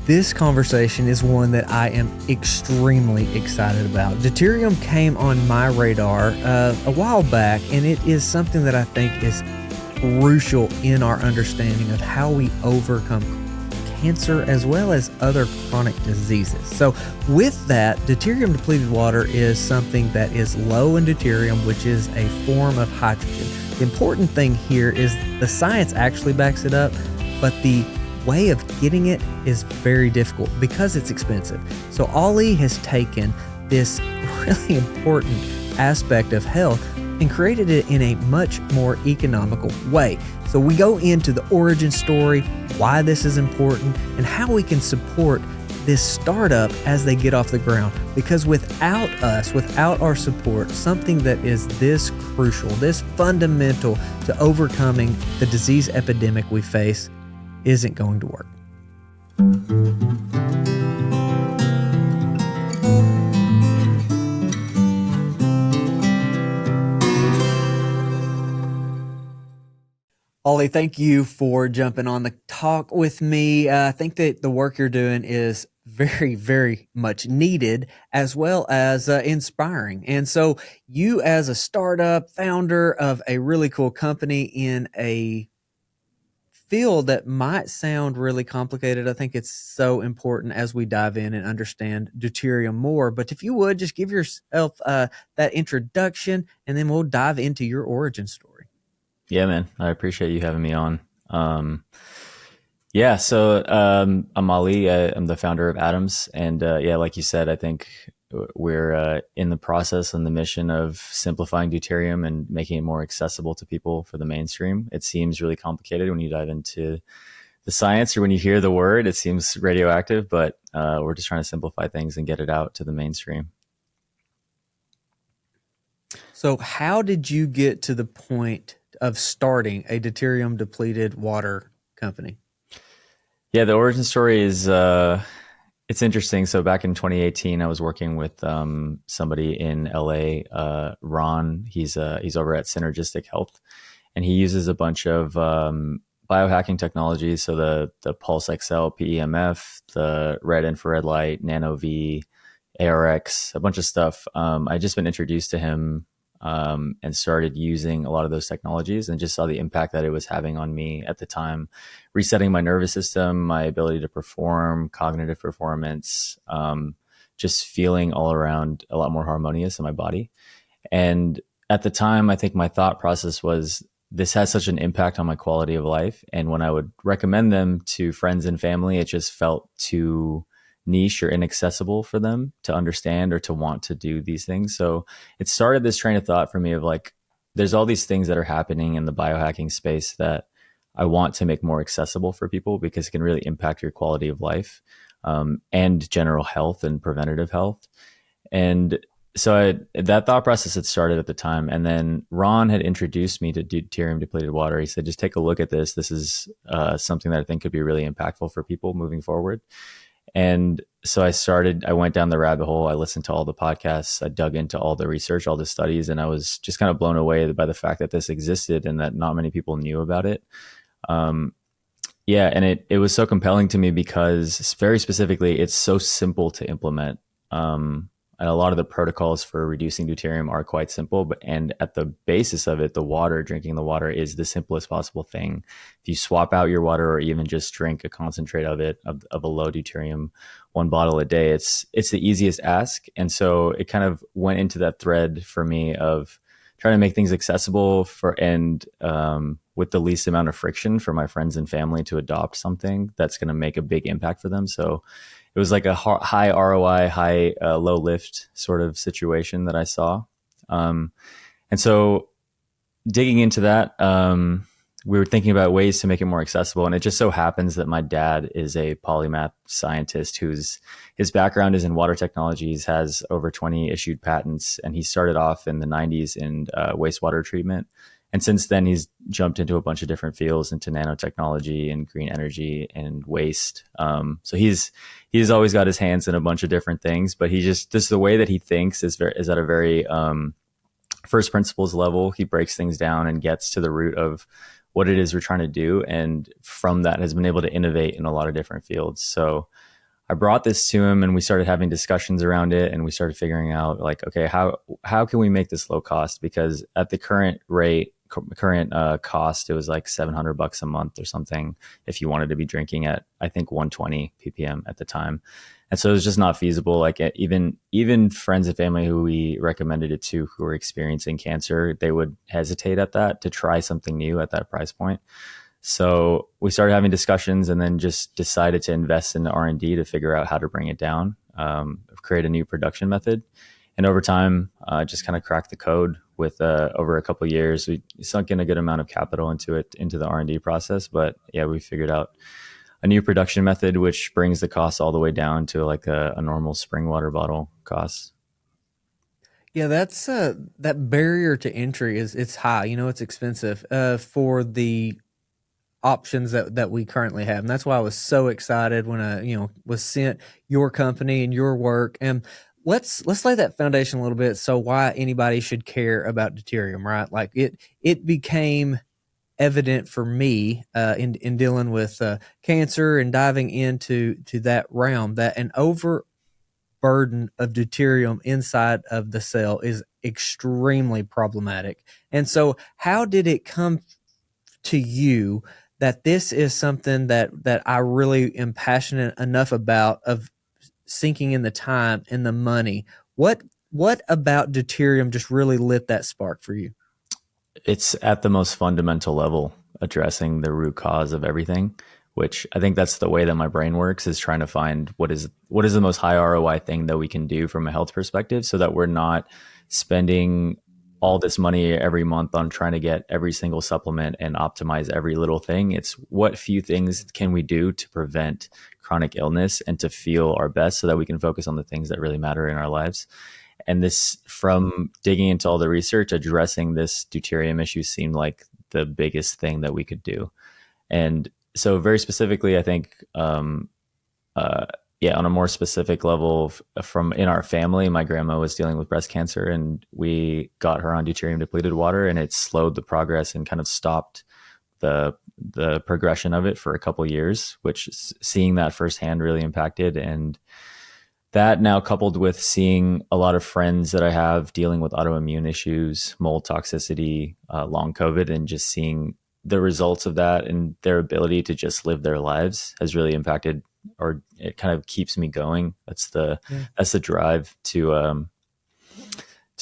This conversation is one that I am extremely excited about. Deuterium came on my radar a while back, and it is something that I think is crucial in our understanding of how we overcome cancer as well as other chronic diseases. So with that, deuterium-depleted water is something that is low in deuterium, which is a form of hydrogen. The important thing here is the science actually backs it up, but the way of getting it is very difficult because it's expensive. So Ali has taken this really important aspect of health and created it in a much more economical way. So we go into the origin story, why this is important, and how we can support this startup as they get off the ground. Because without us, without our support, something that is this crucial, this fundamental to overcoming the disease epidemic we face isn't going to work. Ollie, thank you for jumping on the talk with me. I think that the work you're doing is very, very much needed as well as inspiring. And so you as a startup founder of a really cool company in a field that might sound really complicated, I think it's so important as we dive in and understand deuterium more. But if you would, just give yourself that introduction, and then we'll dive into your origin story. Yeah, man. I appreciate you having me on. I'm Ali. I'm the founder of Atoms. And like you said, I think we're in the process and the mission of simplifying deuterium and making it more accessible to people for the mainstream. It seems really complicated when you dive into the science, or when you hear the word, it seems radioactive, but we're just trying to simplify things and get it out to the mainstream. So how did you get to the point of starting a deuterium-depleted water company? Yeah, the origin story is it's interesting. So back in 2018, I was working with somebody in LA, Ron. He's over at Synergistic Health, and he uses a bunch of biohacking technologies. So the Pulse XL, PEMF, the red infrared light, Nano V, ARX, a bunch of stuff. I just been introduced to him and started using a lot of those technologies, and just saw the impact that it was having on me at the time, resetting my nervous system, my ability to perform, cognitive performance, just feeling all around a lot more harmonious in my body. And at the time, I think my thought process was, this has such an impact on my quality of life. And when I would recommend them to friends and family, it just felt too niche or inaccessible for them to understand or to want to do these things. So it started this train of thought for me of like, there's all these things that are happening in the biohacking space that I want to make more accessible for people, because it can really impact your quality of life, and general health and preventative health. And so that thought process had started at the time. And then Ron had introduced me to deuterium-depleted water. He said, just take a look at this. This is something that I think could be really impactful for people moving forward. And so I went down the rabbit hole. I listened to all the podcasts. I dug into all the research, all the studies, and I was just kind of blown away by the fact that this existed and that not many people knew about it. And it was so compelling to me because, very specifically, it's so simple to implement. And a lot of the protocols for reducing deuterium are quite simple, and at the basis of it, drinking the water is the simplest possible thing. If you swap out your water, or even just drink a concentrate of a low deuterium, 1 bottle a day, it's the easiest ask. And so it kind of went into that thread for me of trying to make things accessible with the least amount of friction for my friends and family to adopt something that's going to make a big impact for them. So it was like a high ROI, low lift sort of situation that I saw. And so digging into that, we were thinking about ways to make it more accessible. And it just so happens that my dad is a polymath scientist his background is in water technologies, has over 20 issued patents. And he started off in the 90s in wastewater treatment. And since then, he's jumped into a bunch of different fields, into nanotechnology and green energy and waste. So he's always got his hands in a bunch of different things, but just the way that he thinks is at a very first principles level. He breaks things down and gets to the root of what it is we're trying to do. And from that has been able to innovate in a lot of different fields. So I brought this to him and we started having discussions around it, and we started figuring out like, okay, how can we make this low cost? Because at the current rate, current cost, it was like $700 a month or something if you wanted to be drinking at, I think, 120 ppm at the time. And so it was just not feasible. Like even friends and family who we recommended it to who were experiencing cancer, they would hesitate at that to try something new at that price point. So we started having discussions and then just decided to invest in the R&D to figure out how to bring it down, create a new production method. And over time, just kind of cracked the code with over a couple of years. We sunk in a good amount of capital into the R&D process. But yeah, we figured out a new production method, which brings the cost all the way down to like a normal spring water bottle cost. Yeah, that's that barrier to entry is it's high. It's expensive for the options that we currently have, and that's why I was so excited when I was sent your company and your work. And let's lay that foundation a little bit. So why anybody should care about deuterium, right? Like it became evident for me in dealing with cancer and diving into that realm that an overburden of deuterium inside of the cell is extremely problematic. And so how did it come to you that this is something that I really am passionate enough about, of sinking in the time and the money? What about deuterium just really lit that spark for you? It's at the most fundamental level, addressing the root cause of everything, which I think that's the way that my brain works, is trying to find what is the most high ROI thing that we can do from a health perspective, so that we're not spending all this money every month on trying to get every single supplement and optimize every little thing. It's what few things can we do to prevent chronic illness and to feel our best, so that we can focus on the things that really matter in our lives. And this, from digging into all the research, addressing this deuterium issue seemed like the biggest thing that we could do. And so very specifically, I think, on a more specific level, from in our family, my grandma was dealing with breast cancer, and we got her on deuterium-depleted water, and it slowed the progress and kind of stopped the progression of it for a couple of years, which, seeing that firsthand, really impacted. And that, now coupled with seeing a lot of friends that I have dealing with autoimmune issues, mold toxicity, long COVID, and just seeing the results of that and their ability to just live their lives, has really impacted, or it kind of keeps me going. That's the drive to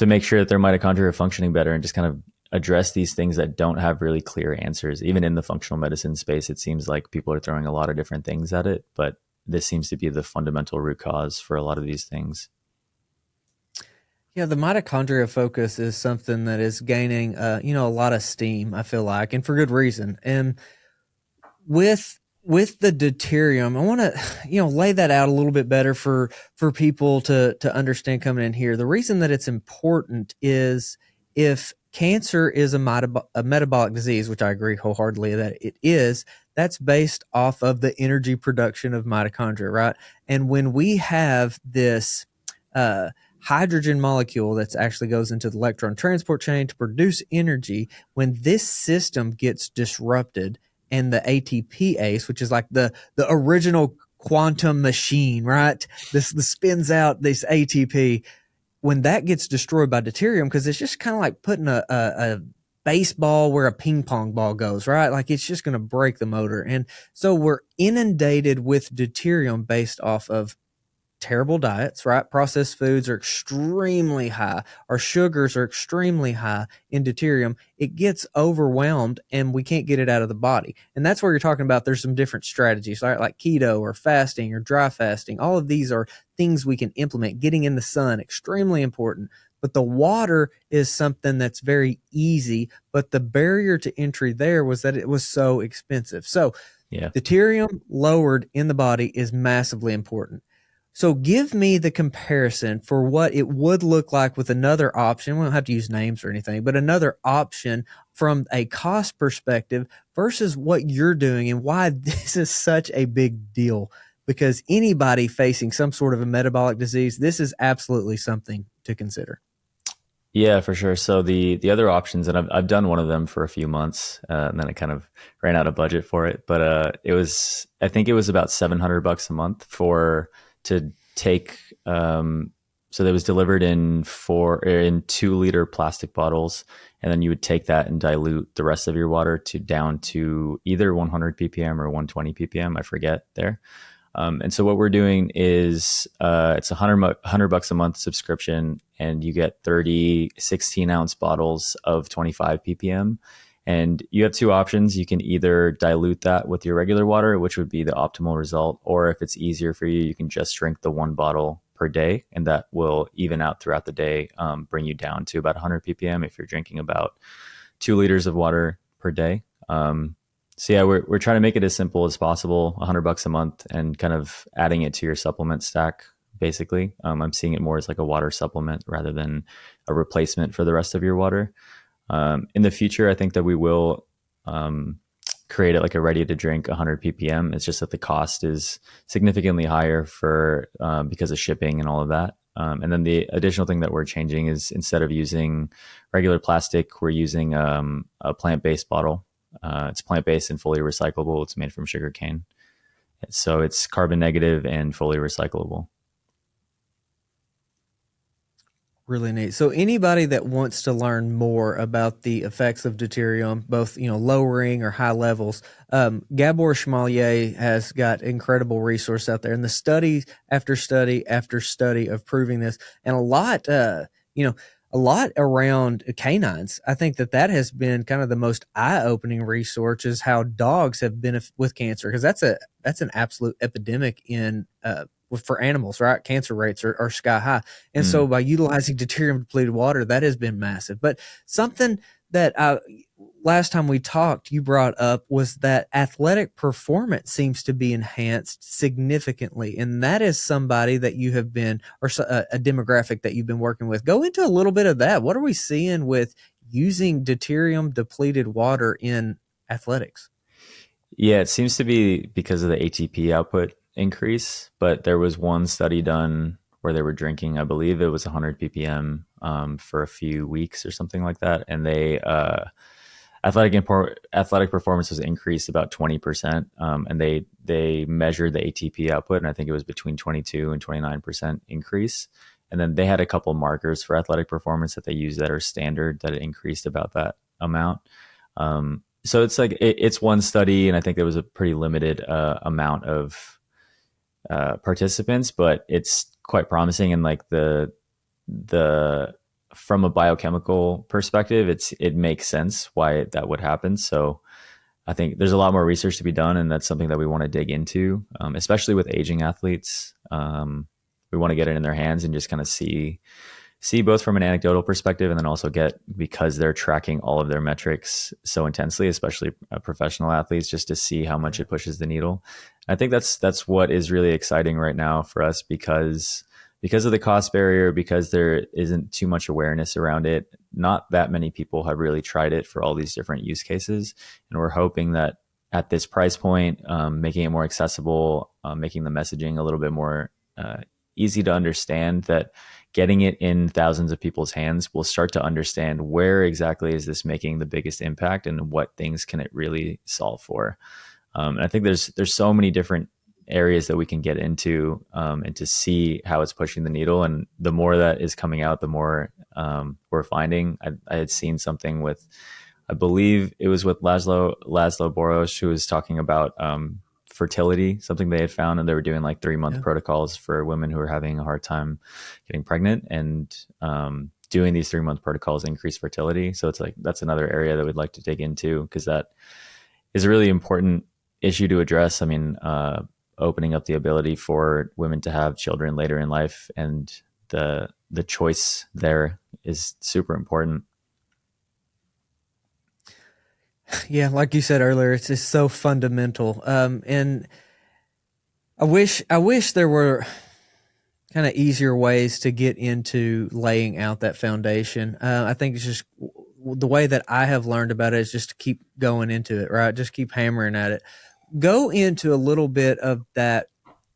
make sure that their mitochondria are functioning better, and just kind of address these things that don't have really clear answers. Even in the functional medicine space, it seems like people are throwing a lot of different things at it, but this seems to be the fundamental root cause for a lot of these things. Yeah, the mitochondria focus is something that is gaining, a lot of steam, I feel like, and for good reason. And with the deuterium, I want to, lay that out a little bit better for people to understand coming in here. The reason that it's important is, if cancer is a metabolic disease, which I agree wholeheartedly that it is, that's based off of the energy production of mitochondria, right? And when we have this hydrogen molecule that actually goes into the electron transport chain to produce energy, when this system gets disrupted, and the ATPase, which is like the original quantum machine, right? This spins out this ATP. When that gets destroyed by deuterium, because it's just kind of like putting a baseball where a ping pong ball goes, right? Like, it's just going to break the motor. And so we're inundated with deuterium based off of terrible diets, right? Processed foods are extremely high. Our sugars are extremely high in deuterium. It gets overwhelmed and we can't get it out of the body. And that's where you're talking about there's some different strategies, right? Like keto or fasting or dry fasting. All of these are things we can implement. Getting in the sun, extremely important. But the water is something that's very easy. But the barrier to entry there was that it was so expensive. So Yeah. deuterium lowered in the body is massively important. So give me the comparison for what it would look like with another option. We don't have to use names or anything, but another option from a cost perspective versus what you're doing, and why this is such a big deal. Because anybody facing some sort of a metabolic disease, this is absolutely something to consider. Yeah, for sure. So the other options, and I've done one of them for a few months, and then I kind of ran out of budget for it. But it was, I think it was about $700 a month for to take. So that was delivered in 2 liter plastic bottles, and then you would take that and dilute the rest of your water to down to either 100 ppm or 120 ppm. I forget there. And so what we're doing is it's $100 a month subscription, and you get 30 16-ounce bottles of 25 ppm. And you have two options. You can either dilute that with your regular water, which would be the optimal result, or if it's easier for you, you can just drink the one bottle per day, and that will even out throughout the day, bring you down to about 100 ppm if you're drinking about 2 liters of water per day. So yeah, we're trying to make it as simple as possible, $100 a month, and kind of adding it to your supplement stack. Basically, I'm seeing it more as like a water supplement rather than a replacement for the rest of your water. In the future, I think that we will create it like a ready to drink 100 ppm. It's just that the cost is significantly higher for because of shipping and all of that. And then the additional thing that we're changing is instead of using regular plastic, we're using a plant-based bottle. It's plant-based and fully recyclable. It's made from sugarcane. So it's carbon negative and fully recyclable. Really neat. So anybody that wants to learn more about the effects of deuterium, both lowering or high levels, Gabor Schmalier has got incredible resource out there, and the study after study after study of proving this, and a lot around canines. I think that has been kind of the most eye-opening research is how dogs have been with cancer, because that's an absolute epidemic in for animals, right? Cancer rates are sky high. And so by utilizing deuterium depleted water, that has been massive. But something that last time we talked, you brought up was that athletic performance seems to be enhanced significantly. And that is somebody that you have been, or a demographic that you've been working with. Go into a little bit of that. What are we seeing with using deuterium depleted water in athletics? Yeah, it seems to be because of the ATP output increase, but there was one study done where they were drinking, I believe it was 100 ppm for a few weeks or something like that, and they athletic performance was increased about 20%, and they measured the ATP output, and I think it was between 22 and 29% increase. And then they had a couple markers for athletic performance that they use that are standard that it increased about that amount. So it's like it's one study, and I think there was a pretty limited amount of participants, but it's quite promising. And like the from a biochemical perspective, it makes sense why that would happen. So I think there's a lot more research to be done, and that's something that we want to dig into, especially with aging athletes. We want to get it in their hands and just kind of see both from an anecdotal perspective, and then also because they're tracking all of their metrics so intensely, especially professional athletes, just to see how much it pushes the needle. I think that's what is really exciting right now for us, because of the cost barrier, because there isn't too much awareness around it. Not that many people have really tried it for all these different use cases. And we're hoping that at this price point, making it more accessible, making the messaging a little bit more easy to understand, that getting it in thousands of people's hands, will start to understand where exactly is this making the biggest impact and what things can it really solve for. And I think there's so many different areas that we can get into, and to see how it's pushing the needle. And the more that is coming out, the more we're finding. I had seen something with, I believe it was with Laszlo Boros, who was talking about fertility, something they had found, and they were doing like 3-month protocols for women who were having a hard time getting pregnant, and doing these 3-month protocols increase fertility. So it's like, that's another area that we'd like to dig into, because that is a really important issue to address. I mean, opening up the ability for women to have children later in life, and the choice there is super important. Yeah, like you said earlier, it's just so fundamental. And I wish there were kind of easier ways to get into laying out that foundation. I think it's just the way that I have learned about it is just to keep going into it, right? Just keep hammering at it. Go into a little bit of that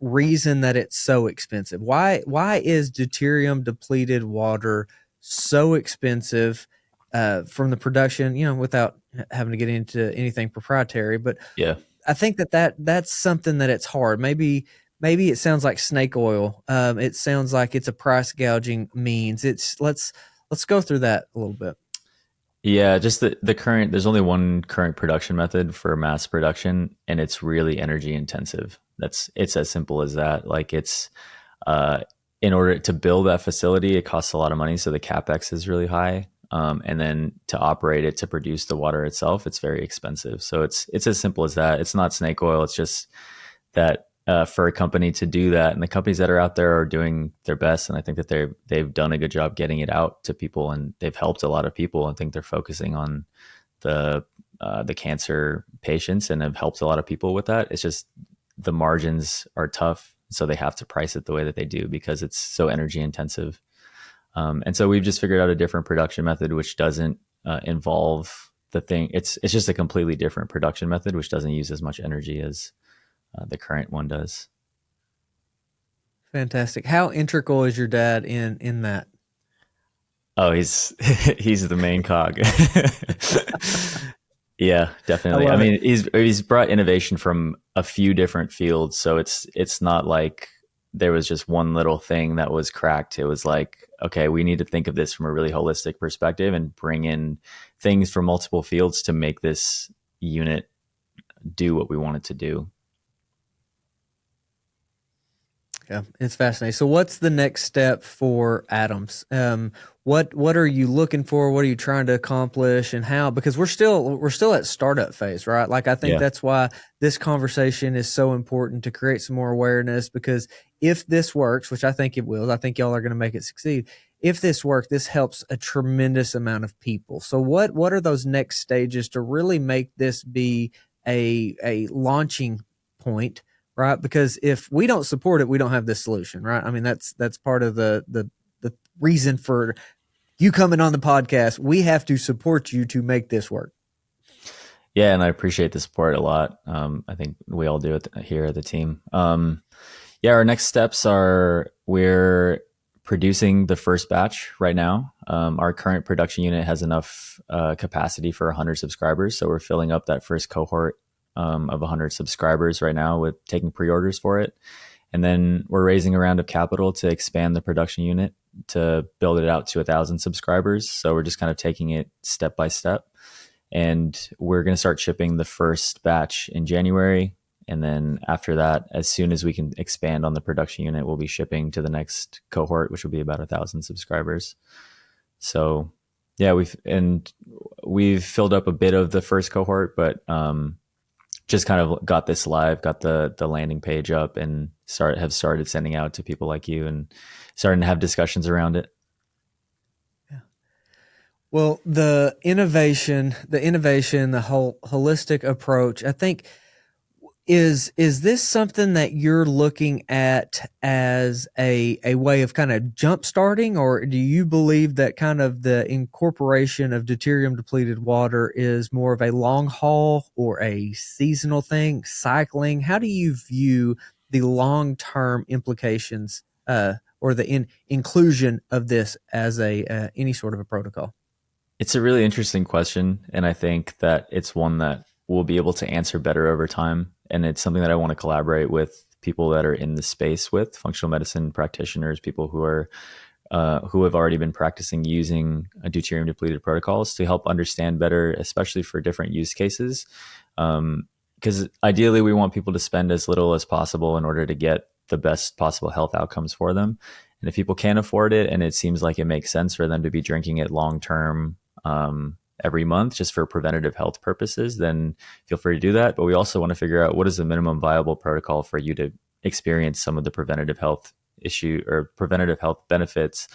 reason that it's so expensive. Why is deuterium depleted water so expensive from the production, without having to get into anything proprietary. But Yeah. I think that's something that it's hard. Maybe it sounds like snake oil. It sounds like it's a price gouging means. Let's go through that a little bit. Yeah, just the current, there's only one current production method for mass production, and it's really energy intensive. It's as simple as that. Like it's uh in order to build that facility, it costs a lot of money, so the capex is really high. And then to operate it, to produce the water itself, it's very expensive. So it's as simple as that. It's not snake oil. It's just that for a company to do that, and the companies that are out there are doing their best, and I think that they've done a good job getting it out to people, and they've helped a lot of people. I think they're focusing on the cancer patients and have helped a lot of people with that. It's just the margins are tough, so they have to price it the way that they do because it's so energy intensive. And so we've just figured out a different production method which doesn't involve the thing. It's just a completely different production method which doesn't use as much energy as the current one does. Fantastic. How integral is your dad in that? Oh, he's he's the main cog. Yeah, I definitely. I love it. mean, he's brought innovation from a few different fields, so it's not like there was just one little thing that was cracked. It was like, okay, we need to think of this from a really holistic perspective and bring in things from multiple fields to make this unit do what we want it to do. Yeah, it's fascinating. So, what's the next step for Adams? What are you looking for? What are you trying to accomplish, and how? Because we're still at startup phase, right? Like I think Yeah. that's why this conversation is so important to create some more awareness. Because if this works, which I think it will, I think y'all are going to make it succeed. If this works, this helps a tremendous amount of people. So, what are those next stages to really make this be a launching point? Right? Because if we don't support it, we don't have this solution, right? I mean, that's part of the reason for you coming on the podcast. We have to support you to make this work. Yeah, and I appreciate the support a lot. I think we all do it here at the team. Yeah, our next steps are we're producing the first batch right now. Our current production unit has enough capacity for 100 subscribers, so we're filling up that first cohort of 100 subscribers right now with taking pre-orders for it. And then we're raising a round of capital to expand the production unit to build it out to 1,000 subscribers. So we're just kind of taking it step by step. And we're going to start shipping the first batch in January. And then after that, as soon as we can expand on the production unit, we'll be shipping to the next cohort, which will be about 1,000 subscribers. So yeah, we've filled up a bit of the first cohort, but just kind of got this live, got the landing page up, and have started sending out to people like you and starting to have discussions around it. Yeah. Well, the innovation, the whole holistic approach, I think is this something that you're looking at as a way of kind of jump starting, or do you believe that kind of the incorporation of deuterium depleted water is more of a long haul or a seasonal thing, cycling? How do you view the long term implications or the inclusion of this as a any sort of a protocol? It's a really interesting question, and I think that it's one that we'll be able to answer better over time. And it's something that I want to collaborate with people that are in the space with functional medicine practitioners, people who have already been practicing using a deuterium depleted protocols to help understand better, especially for different use cases. Because ideally, we want people to spend as little as possible in order to get the best possible health outcomes for them. And if people can't afford it, and it seems like it makes sense for them to be drinking it long term, every month just for preventative health purposes, then feel free to do that. But we also want to figure out what is the minimum viable protocol for you to experience some of the preventative health issue or preventative health benefits.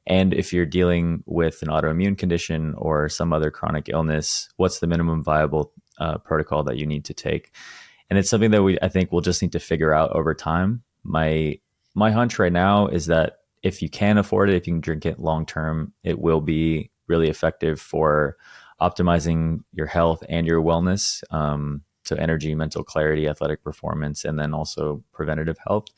And if you're dealing with an autoimmune condition or some other chronic illness, what's the minimum viable protocol that you need to take? And it's something that I think we'll just need to figure out over time. My hunch right now is that if you can afford it, if you can drink it long term, it will be really effective for optimizing your health and your wellness. So energy, mental clarity, athletic performance, and then also preventative health.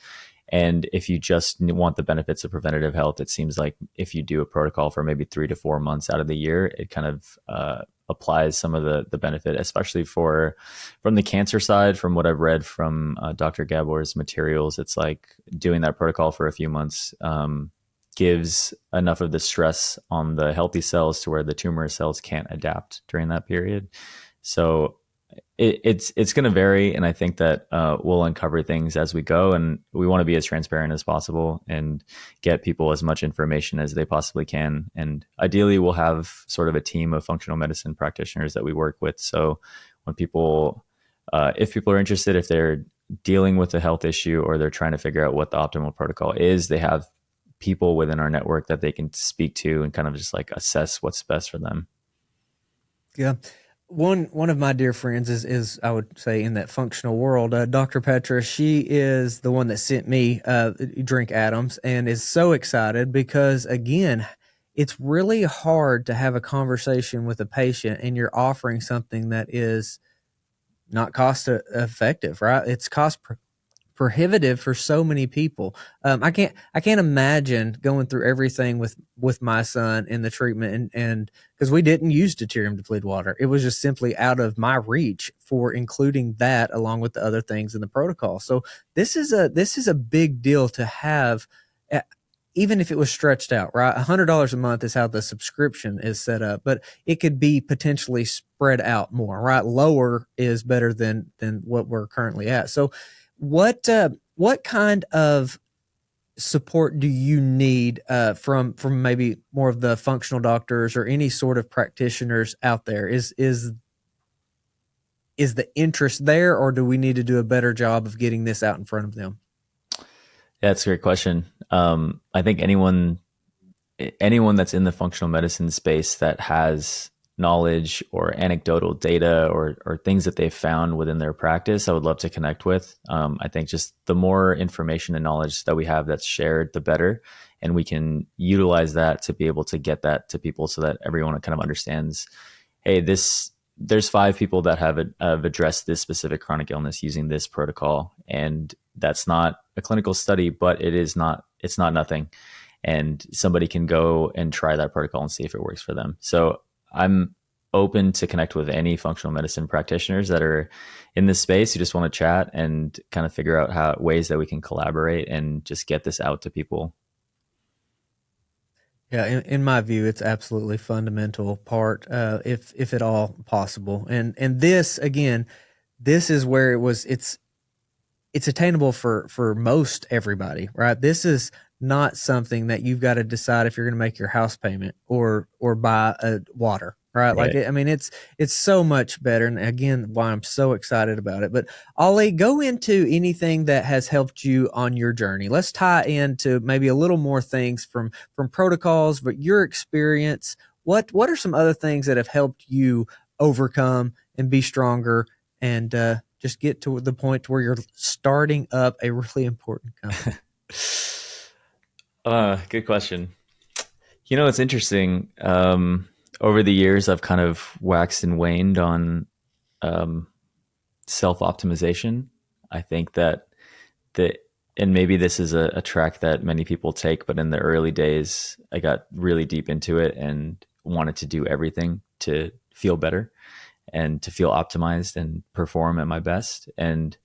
And if you just want the benefits of preventative health, it seems like if you do a protocol for maybe 3 to 4 months out of the year, it kind of applies some of the benefit, especially from the cancer side. From what I've read from Dr. Gabor's materials, it's like doing that protocol for a few months gives enough of the stress on the healthy cells to where the tumor cells can't adapt during that period. So it's going to vary, and I think that we'll uncover things as we go, and we want to be as transparent as possible and get people as much information as they possibly can. And ideally, we'll have sort of a team of functional medicine practitioners that we work with. So when people, if people are interested, if they're dealing with a health issue or they're trying to figure out what the optimal protocol is, they have people within our network that they can speak to and kind of just like assess what's best for them. Yeah. One of my dear friends is I would say in that functional world, Dr. Petra. She is the one that sent me Drink Atoms, and is so excited because, again, it's really hard to have a conversation with a patient and you're offering something that is not cost effective, right? It's prohibitive for so many people. I can't imagine going through everything with my son in the treatment, and because we didn't use deuterium-depleted water, it was just simply out of my reach for including that along with the other things in the protocol. So this is a big deal to have. Even if it was stretched out, right? $100 a month is how the subscription is set up, but it could be potentially spread out more, right? Lower is better than what we're currently at. So what kind of support do you need from maybe more of the functional doctors or any sort of practitioners out there? Is the interest there, or do we need to do a better job of getting this out in front of them? Yeah, that's a great question. I think anyone that's in the functional medicine space that has knowledge or anecdotal data or things that they've found within their practice, I would love to connect with. I think just the more information and knowledge that we have that's shared, the better. And we can utilize that to be able to get that to people so that everyone kind of understands, hey, there's 5 people that have addressed this specific chronic illness using this protocol. And that's not a clinical study, but it's not nothing. And somebody can go and try that protocol and see if it works for them. So I'm open to connect with any functional medicine practitioners that are in this space who just want to chat and kind of figure out ways that we can collaborate and just get this out to people. Yeah, in my view, it's absolutely fundamental part, if at all possible. And this, again, this is where it's attainable for most everybody, right? This is not something that you've got to decide if you're going to make your house payment or buy a water, right? Like, I mean, it's so much better. And again, why I'm so excited about it. But Ollie, go into anything that has helped you on your journey. Let's tie into maybe a little more things from protocols, but your experience. What are some other things that have helped you overcome and be stronger and just get to the point where you're starting up a really important company? Good question. It's interesting. Over the years, I've kind of waxed and waned on self-optimization. I think that and maybe this is a track that many people take, but in the early days, I got really deep into it and wanted to do everything to feel better and to feel optimized and perform at my best. And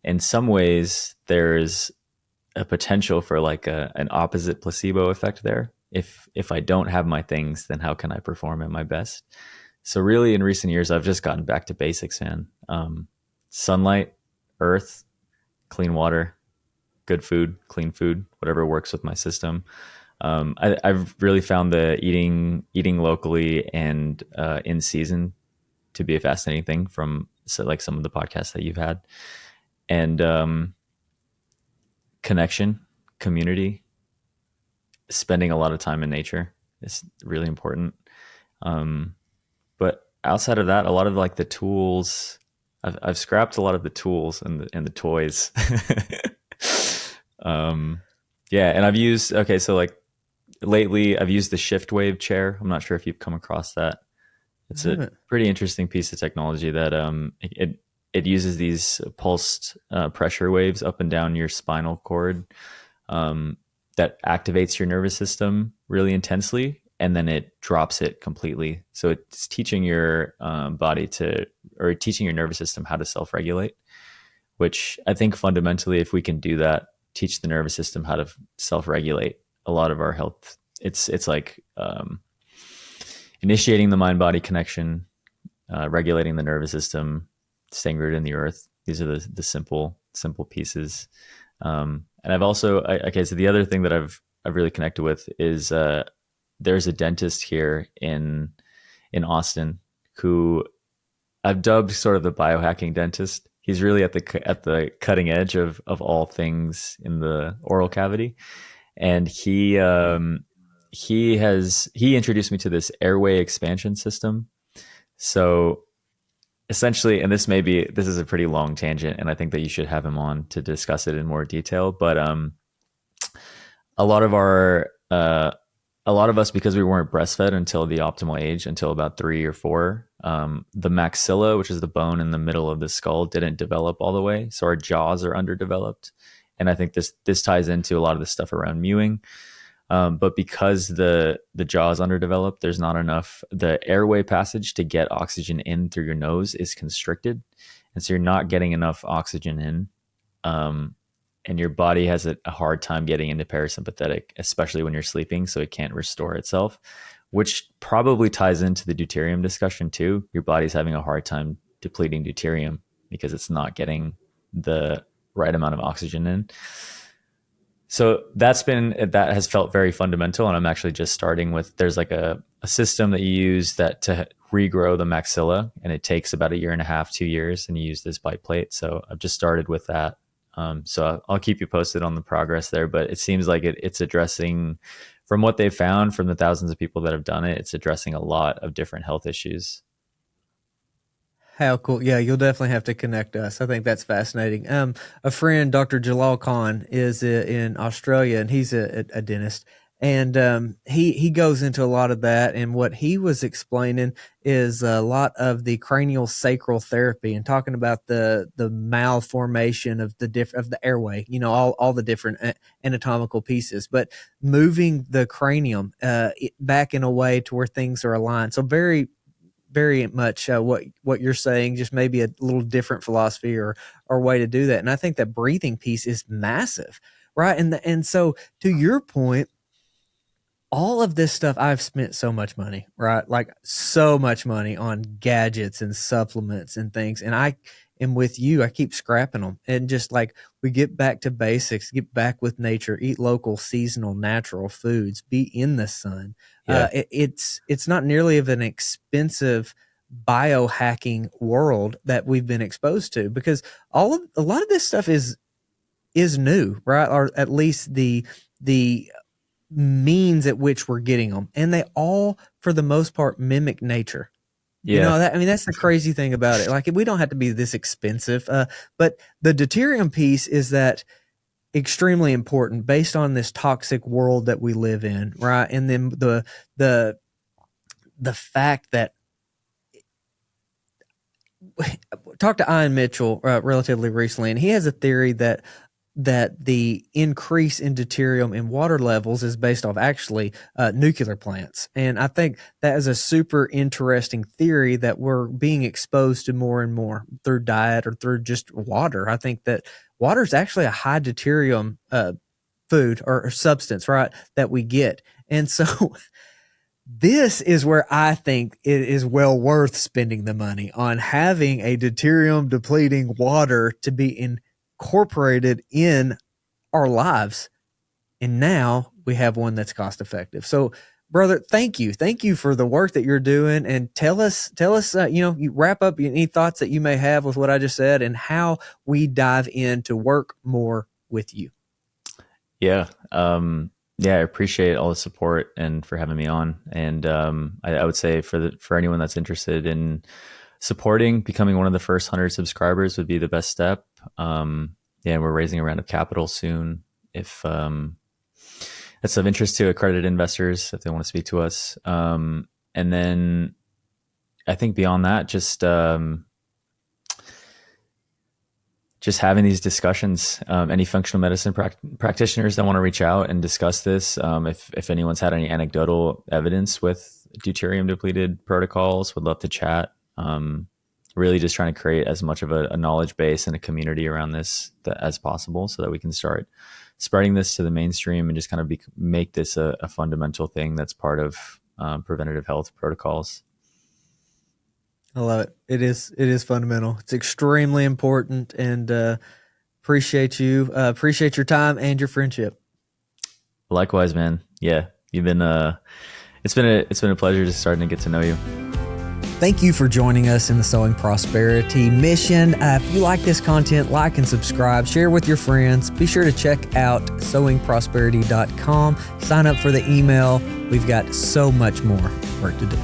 in some ways, there's a potential for like an opposite placebo effect there. If I don't have my things, then how can I perform at my best? So really in recent years, I've just gotten back to basics, man. Sunlight, earth, clean water, good food, clean food, whatever works with my system. I've really found the eating locally and in season to be a fascinating thing from like some of the podcasts that you've had. And connection, community, spending a lot of time in nature is really important. But outside of that, a lot of like the tools, I've scrapped a lot of the tools and the toys. Yeah. And I've used, so like lately I've used the shift wave chair. I'm not sure if you've come across that. It's a pretty interesting piece of technology that, it uses these pulsed pressure waves up and down your spinal cord, that activates your nervous system really intensely, and then it drops it completely. So it's teaching your body to, or teaching your nervous system how to self-regulate, which I think fundamentally, if we can do that, teach the nervous system how to self-regulate a lot of our health. It's like initiating the mind-body connection, regulating the nervous system, staying rooted in the earth. These are the simple pieces. And I've also, okay, so the other thing that I've really connected with is there's a dentist here in Austin who I've dubbed sort of the biohacking dentist. He's really at the cutting edge of all things in the oral cavity, and he introduced me to this airway expansion system. So essentially, and this is a pretty long tangent, and I think that you should have him on to discuss it in more detail. But a lot of us, because we weren't breastfed until the optimal age, until about 3 or 4, the maxilla, which is the bone in the middle of the skull, didn't develop all the way, so our jaws are underdeveloped. And I think this ties into a lot of the stuff around mewing. But because the jaw is underdeveloped, there's not enough, the airway passage to get oxygen in through your nose is constricted. And so you're not getting enough oxygen in. And your body has a hard time getting into parasympathetic, especially when you're sleeping. So it can't restore itself, which probably ties into the deuterium discussion too. Your body's having a hard time depleting deuterium because it's not getting the right amount of oxygen in. So that has felt very fundamental. And I'm actually just starting with, there's like a system that you use that to regrow the maxilla, and it takes about 1.5 years, 2 years, and you use this bite plate. So I've just started with that. So I'll keep you posted on the progress there, but it seems like it's addressing, from what they've found from the thousands of people that have done it, it's addressing a lot of different health issues. How cool. Yeah, you'll definitely have to connect us. I think that's fascinating. A friend, Dr. Jalal Khan, is in Australia, and he's a dentist. And he goes into a lot of that. And what he was explaining is a lot of the cranial sacral therapy, and talking about the malformation of the airway, all the different anatomical pieces, but moving the cranium back in a way to where things are aligned. So very, very much what you're saying, just maybe a little different philosophy or way to do that. And I think that breathing piece is massive, right? And so to your point, all of this stuff, I've spent so much money, right? Like so much money on gadgets and supplements and things. And I am with you. I keep scrapping them. And just like, we get back to basics, get back with nature, eat local, seasonal, natural foods, be in the sun. Yeah. It's not nearly of an expensive biohacking world that we've been exposed to, because a lot of this stuff is new, right? Or at least the means at which we're getting them, and they all, for the most part, mimic nature. Yeah. That's the crazy thing about it. Like, we don't have to be this expensive, but the deuterium piece is that extremely important based on this toxic world that we live in, right? And then the fact that, talked to Ian Mitchell relatively recently, and he has a theory that the increase in deuterium in water levels is based off actually nuclear plants. And I think that is a super interesting theory that we're being exposed to more and more through diet or through just water. I think that water is actually a high deuterium food or substance, right, that we get. And so this is where I think it is well worth spending the money on having a deuterium depleting water to be incorporated in our lives. And now we have one that's cost effective. So, brother, thank you for the work that you're doing, and tell us you wrap up any thoughts that you may have with what I just said, and how we dive in to work more with you. Yeah. I appreciate all the support and for having me on. And I would say for anyone that's interested in supporting, becoming one of the first 100 subscribers would be the best step. We're raising a round of capital soon. If that's of interest to accredited investors, if they want to speak to us. And then I think beyond that, just just having these discussions. Any functional medicine practitioners that want to reach out and discuss this, if anyone's had any anecdotal evidence with deuterium depleted protocols, would love to chat. Really just trying to create as much of a knowledge base and a community around this as possible, so that we can start spreading this to the mainstream and just kind of make this a fundamental thing that's part of preventative health protocols. I love it. It is fundamental. It's extremely important, and appreciate you. Appreciate your time and your friendship. Likewise, man. Yeah, you've been. It's been a pleasure just starting to get to know you. Thank you for joining us in the Sowing Prosperity mission. If you like this content, like and subscribe, share with your friends. Be sure to check out sowingprosperity.com. Sign up for the email. We've got so much more work to do.